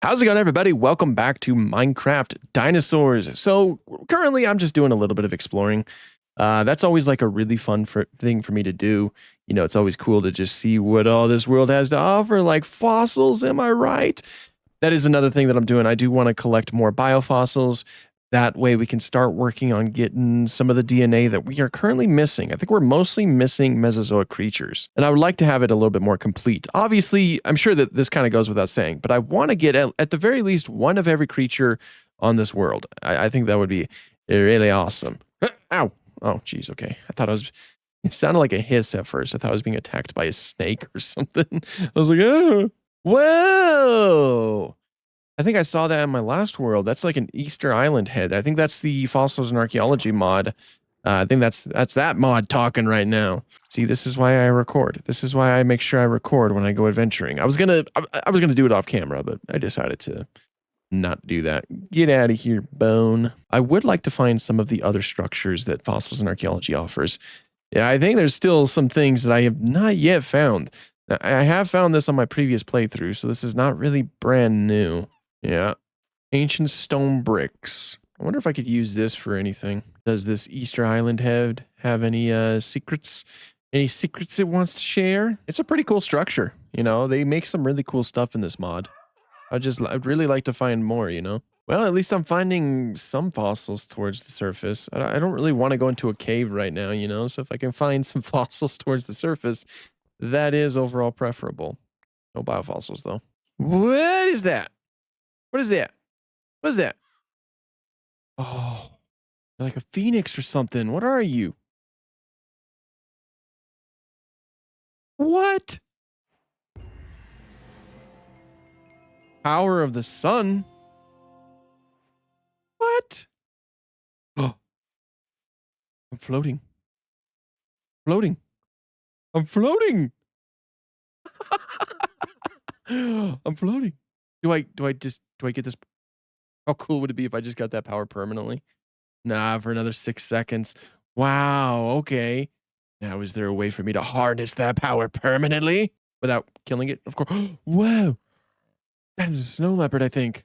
How's it going, everybody? Welcome back to Minecraft Dinosaurs. So currently, I'm just doing a little bit of exploring. That's always like a really fun thing for me to do. You know, it's always cool to just see what all this world has to offer, like fossils. Am I right? That is another thing that I'm doing. I do want to collect more biofossils. That way we can start working on getting some of the DNA that we are currently missing. I think we're mostly missing Mesozoic creatures, and I would like to have it a little bit more complete. Obviously, I'm sure that this kind of goes without saying, but I want to get at the very least one of every creature on this world. I think that would be really awesome. Ow. Oh, geez. Okay. It sounded like a hiss at first. I thought I was being attacked by a snake or something. I was like, oh, whoa. I think I saw that in my last world. That's like an Easter Island head. I think that's the Fossils and Archaeology mod. I think that's that mod talking right now. See, this is why I record. This is why I make sure I record when I go adventuring. I was gonna do it off camera, but I decided to not do that. Get out of here, bone. I would like to find some of the other structures that Fossils and Archaeology offers. Yeah, I think there's still some things that I have not yet found. I have found this on my previous playthrough, so this is not really brand new. Yeah. Ancient stone bricks. I wonder if I could use this for anything. Does this Easter Island head have any secrets? Any secrets it wants to share? It's a pretty cool structure. You know, they make some really cool stuff in this mod. I'd really like to find more, you know? Well, at least I'm finding some fossils towards the surface. I don't really want to go into a cave right now, you know? So if I can find some fossils towards the surface, that is overall preferable. No biofossils, though. What is that? What is that? What is that? Oh, you're like a phoenix or something. What are you? What? Power of the sun? What? Oh, I'm floating. Floating. I'm floating. I'm floating. Do I get this? How cool would it be if I just got that power permanently? Nah, for another 6 seconds. Wow, okay. Now, is there a way for me to harness that power permanently without killing it? Of course. Whoa. That is a snow leopard, I think.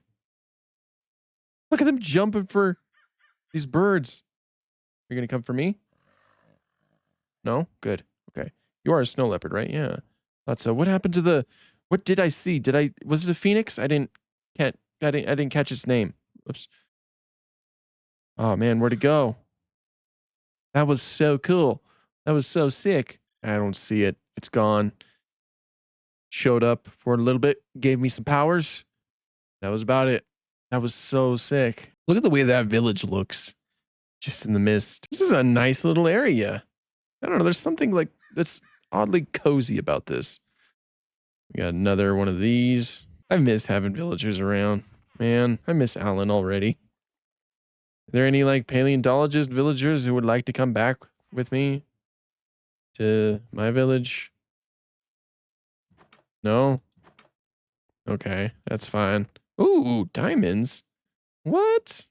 Look at them jumping for these birds. You're going to come for me? No? Good. Okay. You are a snow leopard, right? Yeah. So what happened to what did I see? Was it a phoenix? I didn't catch its name. Oops. Oh man, where'd it go? That was so cool. That was so sick. I don't see it. It's gone. Showed up for a little bit, gave me some powers. That was about it. That was so sick. Look at the way that village looks. Just in the mist. This is a nice little area. I don't know. There's something like that's oddly cozy about this. We got another one of these. I miss having villagers around. Man, I miss Alan already. Are there any like paleontologist villagers who would like to come back with me to my village? No? Okay, that's fine. Ooh, diamonds. What?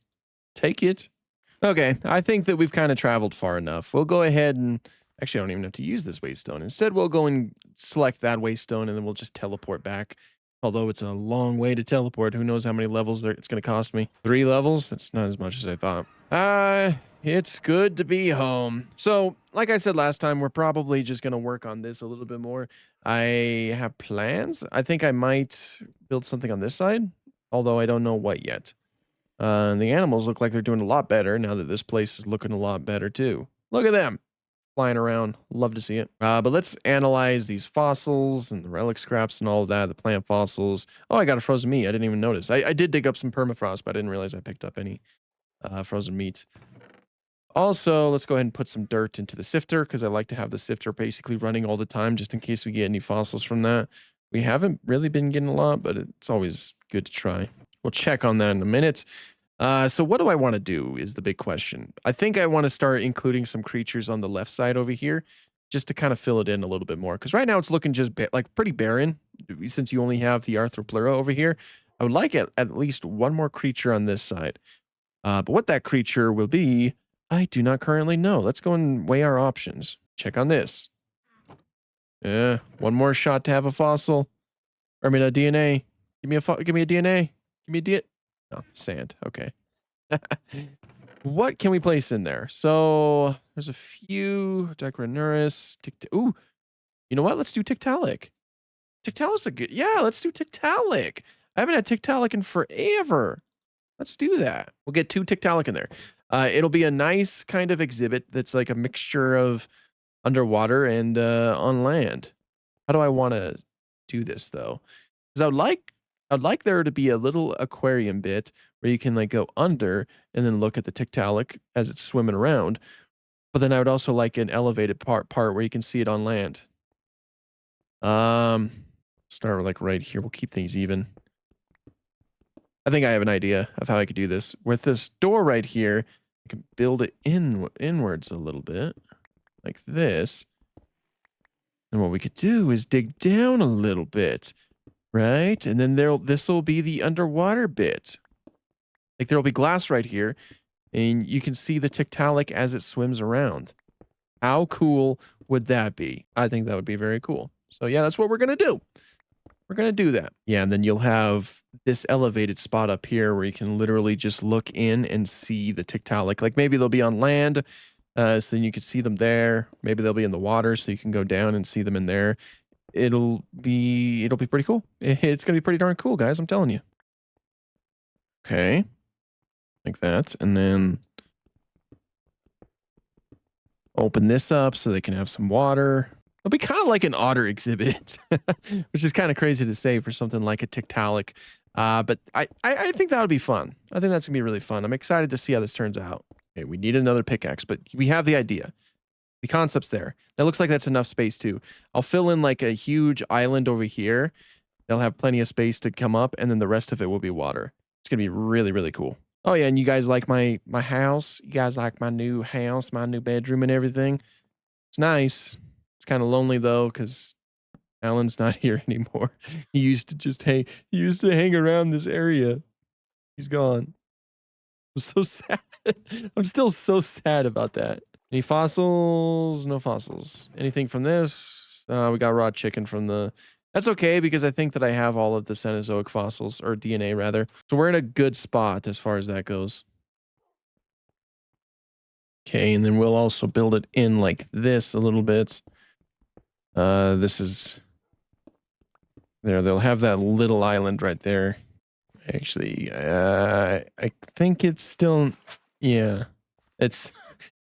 Take it. Okay, I think that we've kind of traveled far enough. We'll go ahead and actually, I don't even have to use this waystone. Instead, we'll go and select that waystone and then we'll just teleport back. Although it's a long way to teleport. Who knows how many levels it's going to cost me? 3 levels? That's not as much as I thought. It's good to be home. So, like I said last time, we're probably just going to work on this a little bit more. I have plans. I think I might build something on this side, although I don't know what yet. The animals look like they're doing a lot better now that this place is looking a lot better too. Look at them flying around. Love to see it. But let's analyze these fossils and the relic scraps and all of that, the plant fossils. Oh, I got a frozen meat. I didn't even notice. I did dig up some permafrost, but I didn't realize I picked up any frozen meats. Also, let's go ahead and put some dirt into the sifter because I like to have the sifter basically running all the time just in case we get any fossils from that. We haven't really been getting a lot, but it's always good to try. We'll check on that in a minute. So what do I want to do is the big question. I think I want to start including some creatures on the left side over here just to kind of fill it in a little bit more. Because right now it's looking just like pretty barren since you only have the Arthropleura over here. I would like at least one more creature on this side. But what that creature will be, I do not currently know. Let's go and weigh our options. Check on this. One more shot to have a fossil. I mean, a DNA. Give me a DNA. Give me a DNA. Oh, sand. Okay. What can we place in there? So there's a few Dichronuris. Ooh, you know what? Let's do Tiktaalik. Tiktaalik a good. Yeah, let's do Tiktaalik. I haven't had Tiktaalik in forever. Let's do that. We'll get 2 Tiktaalik in there. It'll be a nice kind of exhibit that's like a mixture of underwater and on land. How do I want to do this though? Because I'd like there to be a little aquarium bit where you can like go under and then look at the Tiktaalik as it's swimming around. But then I would also like an elevated part where you can see it on land. Start with like right here. We'll keep things even. I think I have an idea of how I could do this. With this door right here, I can build it inwards a little bit, like this. And what we could do is dig down a little bit, right? And then this will be the underwater bit. Like there'll be glass right here, and you can see the Tiktaalik as it swims around. How cool would that be? I think that would be very cool. So yeah, that's what we're gonna do. We're going to do that. Yeah, and then you'll have this elevated spot up here where you can literally just look in and see the Tiktaalik. Like maybe they'll be on land, so then you can see them there. Maybe they'll be in the water, so you can go down and see them in there. It'll be pretty cool. It's going to be pretty darn cool, guys. I'm telling you. Okay. Like that. And then open this up so they can have some water. It'll be kind of like an otter exhibit, which is kind of crazy to say for something like a Tiktaalik. But I think that would be fun. I think that's going to be really fun. I'm excited to see how this turns out. Okay, we need another pickaxe, but we have the idea. The concept's there. That looks like that's enough space too. I'll fill in like a huge island over here. They'll have plenty of space to come up, and then the rest of it will be water. It's going to be really, really cool. Oh yeah, and you guys like my house? You guys like my new house, my new bedroom and everything? It's nice. It's kind of lonely though, because Alan's not here anymore. He used to hang around this area. He's gone. I'm so sad. I'm still so sad about that. Any fossils? No fossils. Anything from this? We got raw chicken from the... That's okay, because I think that I have all of the Cenozoic fossils, or DNA rather. So we're in a good spot as far as that goes. Okay, and then we'll also build it in like this a little bit. This is there. They'll have that little island right there. Actually, I think it's still, yeah, it's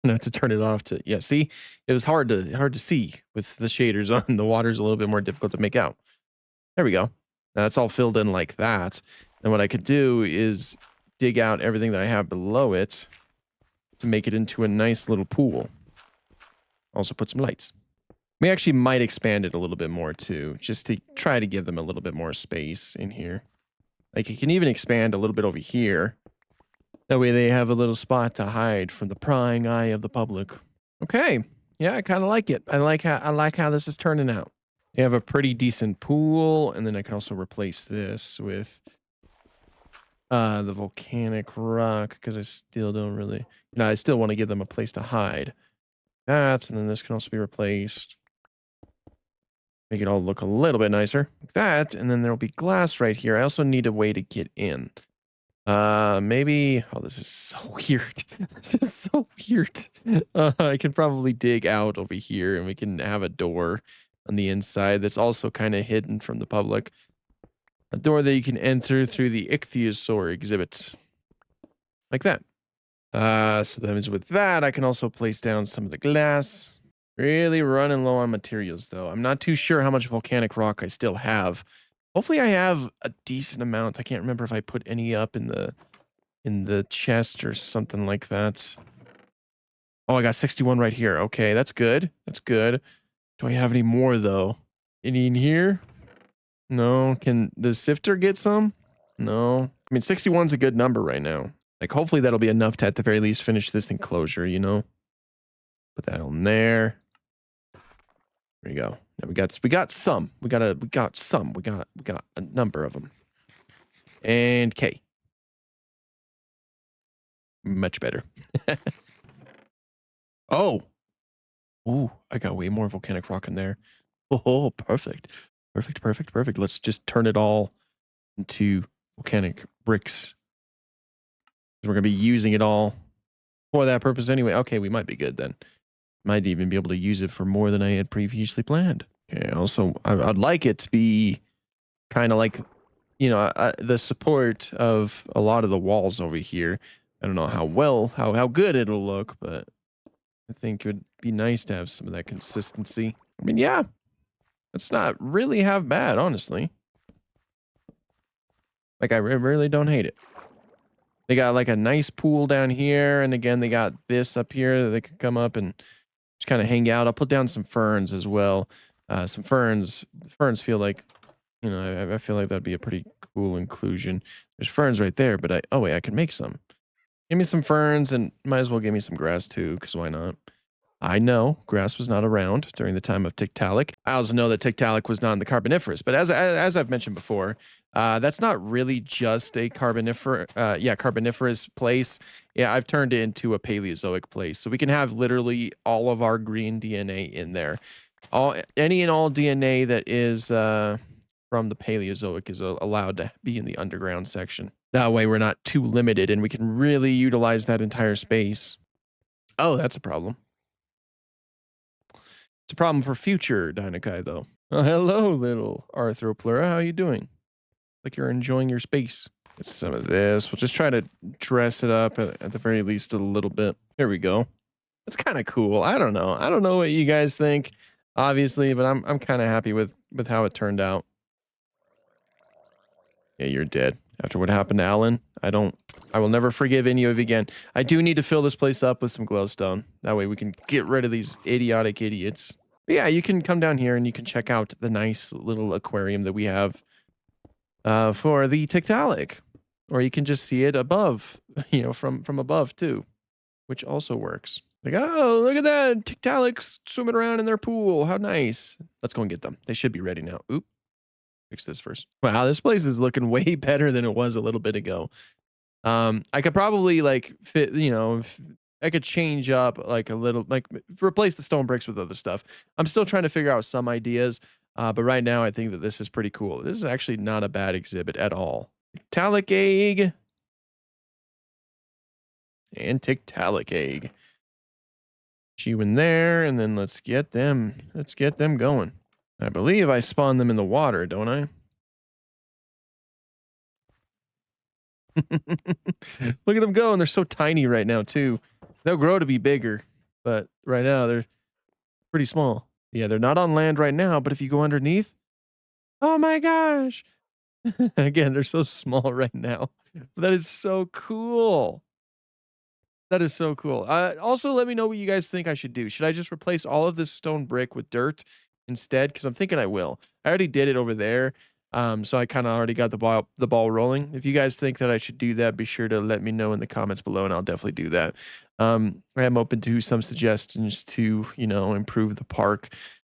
not to turn it off to, yeah, see, it was hard to see with the shaders on. The water's a little bit more difficult to make out. There we go. Now it's all filled in like that. And what I could do is dig out everything that I have below it to make it into a nice little pool. Also put some lights. We actually might expand it a little bit more too, just to try to give them a little bit more space in here. Like you can even expand a little bit over here. That way they have a little spot to hide from the prying eye of the public. Okay. Yeah, I kind of like it. I like how this is turning out. They have a pretty decent pool, and then I can also replace this with the volcanic rock, because I still don't really, I still want to give them a place to hide. That, and then this can also be replaced. Make it all look a little bit nicer. Like that, and then there'll be glass right here. I also need a way to get in. Maybe, oh, this is so weird. This is so weird. I can probably dig out over here, and we can have a door on the inside that's also kind of hidden from the public. A door that you can enter through the Ichthyosaur exhibit. Like that. So that means with that, I can also place down some of the glass. Really running low on materials, though. I'm not too sure how much volcanic rock I still have. Hopefully I have a decent amount. I can't remember if I put any up in the chest or something like that. Oh, I got 61 right here. Okay, that's good. That's good. Do I have any more, though? Any in here? No. Can the sifter get some? No. I mean, 61's a good number right now. Like, hopefully that'll be enough to, at the very least, finish this enclosure, you know? Put that on there. There we go. Now we got some. We got a number of them. And K. Much better. Oh. Ooh, I got way more volcanic rock in there. Oh, perfect. Perfect. Let's just turn it all into volcanic bricks. We're going to be using it all for that purpose anyway. Okay, we might be good then. Might even be able to use it for more than I had previously planned. Okay, also, I'd like it to be kind of like, the support of a lot of the walls over here. I don't know how good it'll look, but I think it would be nice to have some of that consistency. I mean, yeah, it's not really half bad, honestly. Like, I really don't hate it. They got like a nice pool down here, and again, they got this up here that they could come up and just kind of hang out. I'll put down some ferns as well. Some ferns. Ferns feel like, I feel like that'd be a pretty cool inclusion. There's ferns right there, but oh wait, I can make some. Give me some ferns, and might as well give me some grass too, because why not? I know grass was not around during the time of Tiktaalik. I also know that Tiktaalik was not in the Carboniferous, but as I've mentioned before, that's not really just a Carboniferous place. Yeah, I've turned it into a Paleozoic place, so we can have literally all of our green DNA in there. Any and all DNA that is from the Paleozoic is allowed to be in the underground section. That way, we're not too limited, and we can really utilize that entire space. Oh, that's a problem. It's a problem for future Dinokai, though. Oh, hello, little Arthropleura. How are you doing? Like you're enjoying your space. Get some of this. We'll just try to dress it up at the very least a little bit. Here we go. It's kind of cool. I don't know. I don't know what you guys think, obviously, but I'm kind of happy with how it turned out. Yeah, you're dead. After what happened to Alan, I will never forgive any of you again. I do need to fill this place up with some glowstone. That way we can get rid of these idiotic idiots. But yeah, you can come down here and you can check out the nice little aquarium that we have for the Tiktaalik. Or you can just see it above, from above too, which also works. Like, oh, look at that. Tiktaalik's swimming around in their pool. How nice. Let's go and get them. They should be ready now. Oop. Fix this first. Wow, this place is looking way better than it was a little bit ago. I could probably fit, I could change up like a little, like replace the stone bricks with other stuff. I'm still trying to figure out some ideas, but right now I think that this is pretty cool. This is actually not a bad exhibit at all. Tiktaalik egg and Tiktaalik egg. You in there, and then let's get them going. I believe I spawned them in the water, don't I? Look at them go, and they're so tiny right now too. They'll grow to be bigger, but right now they're pretty small. Yeah, they're not on land right now, but if you go underneath, oh my gosh. Again, they're so small right now. That is so cool. That is so cool. Also, let me know what you guys think I should do. Should I just replace all of this stone brick with dirt instead? Because I'm thinking I will. I already did it over there, so I kind of already got the ball rolling. If you guys think that I should do that, be sure to let me know in the comments below, and I'll definitely do that. I am open to some suggestions to improve the park.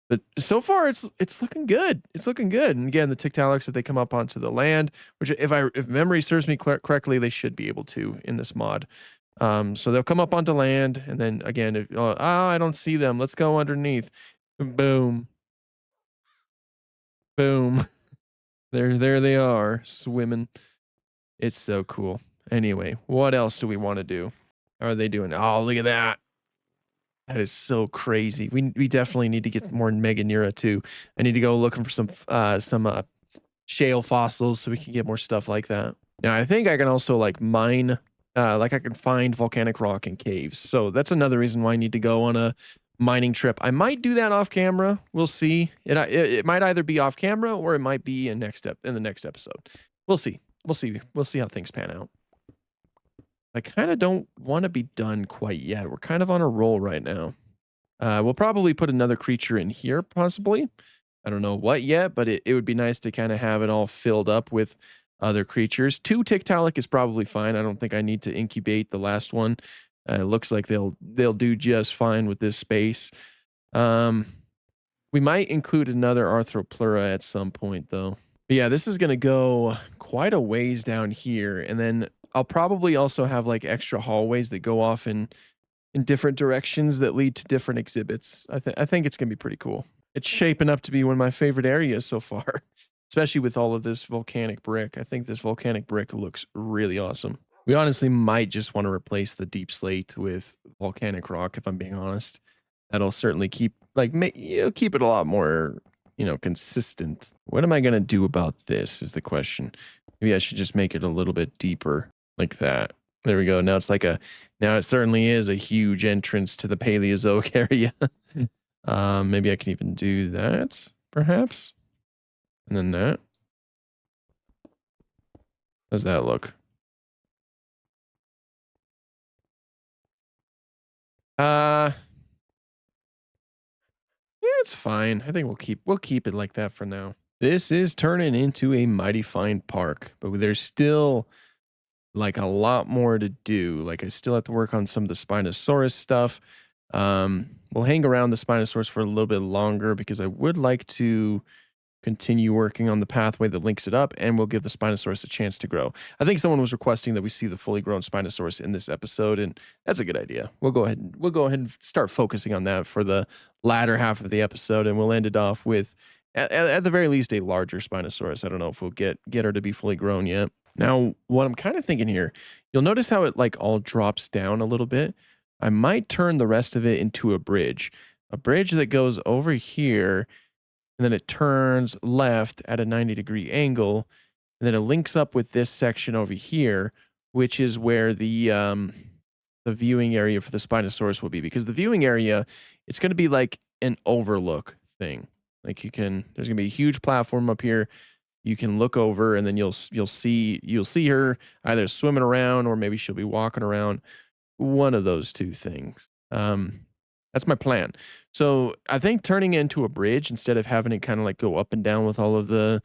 But so far, it's looking good. It's looking good. And again, the Tiktaaliks, if they come up onto the land, which if memory serves me correctly, they should be able to in this mod. So they'll come up onto land, and then again, I don't see them. Let's go underneath. Boom. Boom. There they are, swimming. It's so cool. Anyway, what else do we want to do? How are they doing? Oh, look at that. That is so crazy. We definitely need to get more Meganera too. I need to go looking for some shale fossils so we can get more stuff like that. Now, I think I can also mine, I can find volcanic rock in caves. So that's another reason why I need to go on a mining trip. I might do that off camera. We'll see. It might either be off camera or it might be in the next episode. We'll see. We'll see how things pan out. I kind of don't want to be done quite yet. We're kind of on a roll right now. We'll probably put another creature in here, possibly. I don't know what yet, but it would be nice to kind of have it all filled up with other creatures. 2 Tiktaalik is probably fine. I don't think I need to incubate the last one. It looks like they'll do just fine with this space. We might include another Arthropleura at some point, though. But yeah, this is going to go quite a ways down here, and then I'll probably also have extra hallways that go off in different directions that lead to different exhibits. I think it's going to be pretty cool. It's shaping up to be one of my favorite areas so far. especially with all of this volcanic brick. I think this volcanic brick looks really awesome. We honestly might just want to replace the deep slate with volcanic rock, if I'm being honest. That'll certainly keep keep it a lot more, consistent. What am I gonna do about this is the question. Maybe I should just make it a little bit deeper like that. There we go. Now it certainly is a huge entrance to the Paleozoic area. Maybe I can even do that, perhaps. And then that. How's that look? Uh yeah, it's fine. I think we'll keep it like that for now. This is turning into a mighty fine park, but there's still like a lot more to do. Like I still have to work on some of the Spinosaurus stuff. We'll hang around the Spinosaurus for a little bit longer because I would like to continue working on the pathway that links it up, and we'll give the Spinosaurus a chance to grow. I think someone was requesting that we see the fully grown Spinosaurus in this episode, and that's a good idea. We'll go ahead and start focusing on that for the latter half of the episode, and we'll end it off with at the very least a larger Spinosaurus. I don't know if we'll get her to be fully grown yet. Now, what I'm kind of thinking here, you'll notice how it like all drops down a little bit. I might turn the rest of it into a bridge that goes over here, and then it turns left at a 90-degree angle, and then it links up with this section over here, which is where the viewing area for the Spinosaurus will be. Because the viewing area, it's going to be like an overlook thing. Like there's going to be a huge platform up here. You can look over, and then you'll see her either swimming around or maybe she'll be walking around. One of those two things. That's my plan. So I think turning it into a bridge instead of having it kind of like go up and down with all of the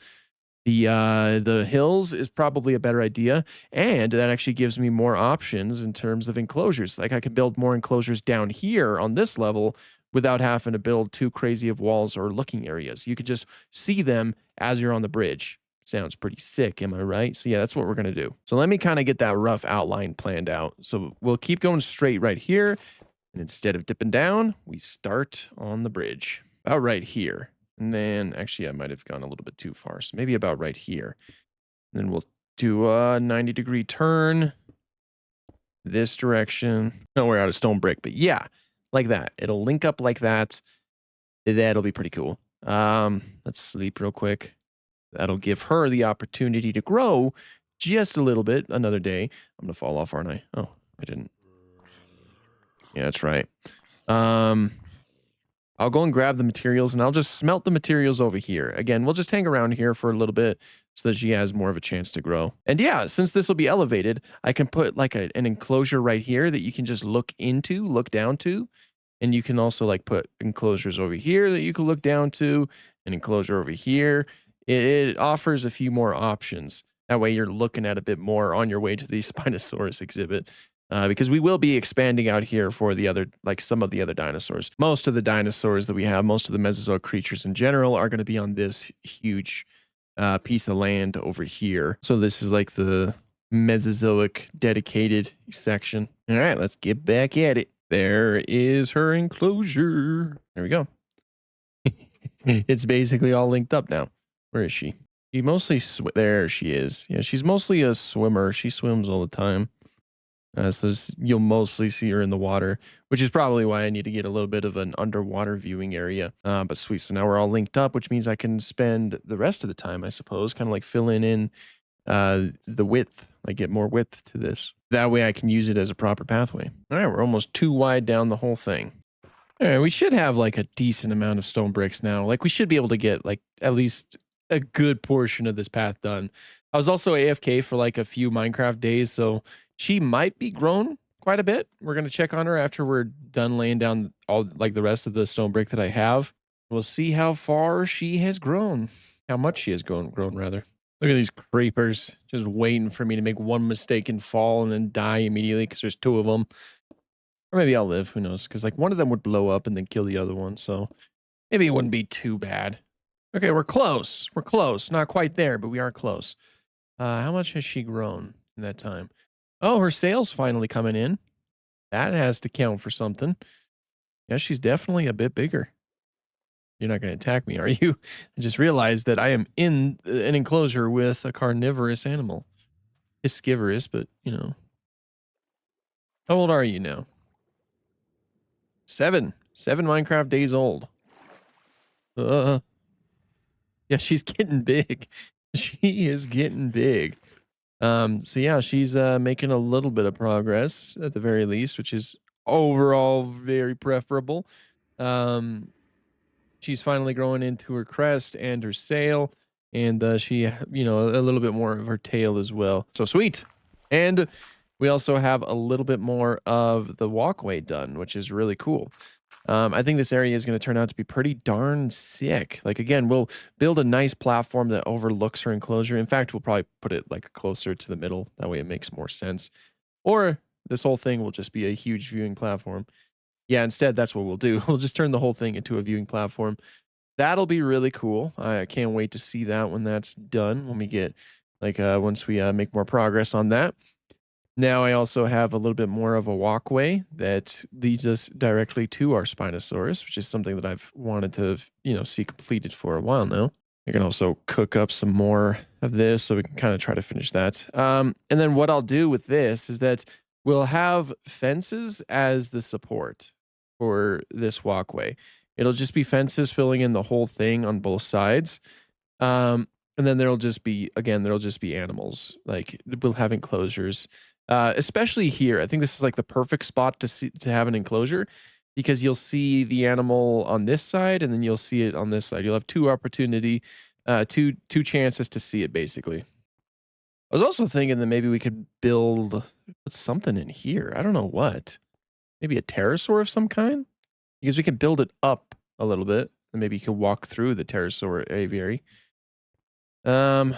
hills is probably a better idea, and that actually gives me more options in terms of enclosures. Like I can build more enclosures down here on this level without having to build too crazy of walls or looking areas. You could just see them as you're on the bridge. Sounds pretty sick, am I right? So yeah, that's what we're gonna do. So let me kind of get that rough outline planned out. So we'll keep going straight right here, and instead of dipping down, we start on the bridge about right here. And then actually I might have gone a little bit too far. So maybe about right here. And then we'll do a 90-degree turn this direction. No, we're out of stone brick, but yeah, like that. It'll link up like that. That'll be pretty cool. Let's sleep real quick. That'll give her the opportunity to grow just a little bit another day. I'm gonna fall off, aren't I? Oh, I didn't. Yeah, that's right. I'll go and grab the materials, and I'll just smelt the materials over here. Again, we'll just hang around here for a little bit so that she has more of a chance to grow. And yeah, since this will be elevated, I can put like an enclosure right here that you can just look down to. And you can also like put enclosures over here that you can look down to, an enclosure over here. It offers a few more options. That way you're looking at a bit more on your way to the Spinosaurus exhibit. Because we will be expanding out here for the other, like some of the other dinosaurs. Most of the dinosaurs that we have, most of the Mesozoic creatures in general, are going to be on this huge piece of land over here. So this is like the Mesozoic dedicated section. All right, let's get back at it. There is her enclosure. There we go. It's basically all linked up now. Where is she? She mostly there she is. Yeah, she's mostly a swimmer. She swims all the time. So you'll mostly see her in the water, which is probably why I need to get a little bit of an underwater viewing area. But sweet, so now we're all linked up, which means I can spend the rest of the time, I suppose, kind of like filling in the width, like get more width to this. That way I can use it as a proper pathway. All right, we're almost too wide down the whole thing. All right, we should have like a decent amount of stone bricks now. Like we should be able to get like at least a good portion of this path done. I was also AFK for like a few Minecraft days, so she might be grown quite a bit. We're going to check on her after we're done laying down all like the rest of the stone brick that I have. We'll see how far she has grown, how much she has grown rather. Look at these creepers just waiting for me to make one mistake and fall and then die immediately because there's two of them. Or maybe I'll live, who knows? Because like one of them would blow up and then kill the other one. So maybe it wouldn't be too bad. Okay, we're close. We're close. Not quite there, but we are close. How much has she grown in that time? Oh, her sales finally coming in. That has to count for something. Yeah, she's definitely a bit bigger. You're not going to attack me, are you? I just realized that I am in an enclosure with a carnivorous animal. Piscivorous, but you know. How old are you now? 7. 7 Minecraft days old. Uh, yeah, she's getting big. She is getting big. So yeah, she's making a little bit of progress at the very least, which is overall very preferable. Um, she's finally growing into her crest and her sail, and she, a little bit more of her tail as well. So sweet. And we also have a little bit more of the walkway done, which is really cool. I think this area is going to turn out to be pretty darn sick. Like, again, we'll build a nice platform that overlooks her enclosure. In fact, we'll probably put it like closer to the middle. That way it makes more sense. Or this whole thing will just be a huge viewing platform. Yeah, instead, that's what we'll do. We'll just turn the whole thing into a viewing platform. That'll be really cool. I can't wait to see that when that's done, when we get, like, once we make more progress on that. Now I also have a little bit more of a walkway that leads us directly to our Spinosaurus, which is something that I've wanted to, see completed for a while now. I can also cook up some more of this so we can kind of try to finish that. And then what I'll do with this is that we'll have fences as the support for this walkway. It'll just be fences filling in the whole thing on both sides. And then there'll just be animals. Like, we'll have enclosures. Especially here, I think this is like the perfect spot to have an enclosure, because you'll see the animal on this side and then you'll see it on this side. You'll have two chances to see it, basically. I was also thinking that maybe we could put something in here. I don't know what. Maybe a pterosaur of some kind, because we can build it up a little bit and maybe you can walk through the pterosaur aviary. There's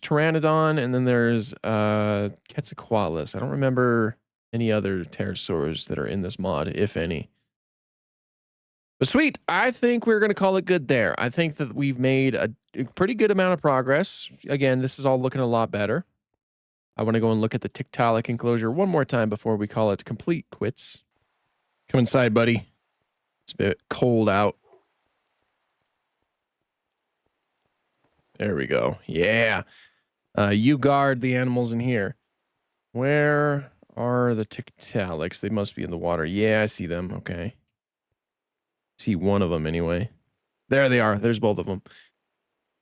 Pteranodon, and then there's Quetzalcoatlus. I don't remember any other pterosaurs that are in this mod, if any. But sweet, I think we're gonna call it good there. I think that we've made a pretty good amount of progress. Again, this is all looking a lot better. I want to go and look at the Tiktaalik enclosure one more time before we call it complete quits. Come inside, buddy. It's a bit cold out. There we go. Yeah. You guard the animals in here. Where are the Tiktaaliks? They must be in the water. Yeah, I see them. Okay. See one of them anyway. There they are. There's both of them.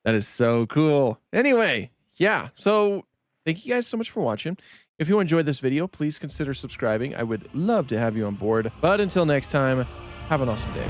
That is so cool. Anyway, yeah. So thank you guys so much for watching. If you enjoyed this video, please consider subscribing. I would love to have you on board. But until next time, have an awesome day.